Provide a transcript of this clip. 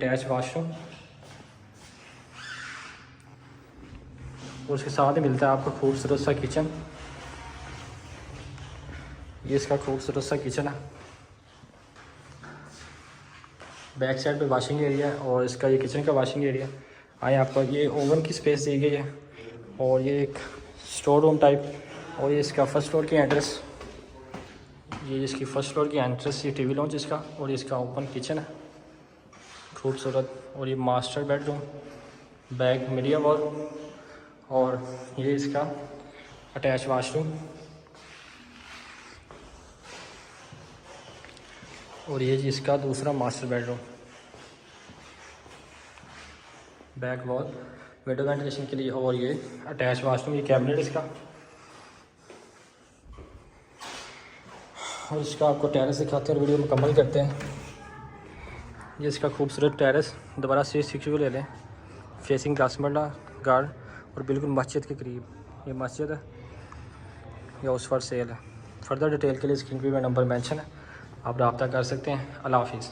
Attach washroom और उसके साथ ही मिलता है आपको खूबसूरत सा किचन। ये इसका खूबसूरत सा किचन है। बैक साइड पे वॉशिंग एरिया है और इसका ये किचन का वॉशिंग एरिया। आए आपको ये ओवन की स्पेस दी गई है और ये एक स्टोर रूम टाइप। और ये इसका फर्स्ट फ्लोर की एंट्रेंस, ये इसकी फर्स्ट फ्लोर की एंट्रेंस, ये टीवी लॉन्च इसका। और इसका ओपन किचन है खूबसूरत। और ये master bedroom, back media wall और ये इसका अटैच वाशरूम। और ये जी इसका दूसरा master bedroom, back wall window ventilation के लिए। और ये अटैच वाशरूम, ये कैबिनेट इसका। और इसका आपको टेरेस दिखाते हैं और वीडियो मुकम्मल करते हैं। ये इसका खूबसूरत टेरेस, दोबारा से 6 ले लें, फेसिंग दासमंडा गार्ड और बिल्कुल मस्जिद के करीब। ये मस्जिद है, या उस पर सेल है। फर्दर डिटेल के लिए स्क्रीन पे नंबर मेंशन है, आप रब्ता कर सकते हैं। अल्लाह हाफिज़।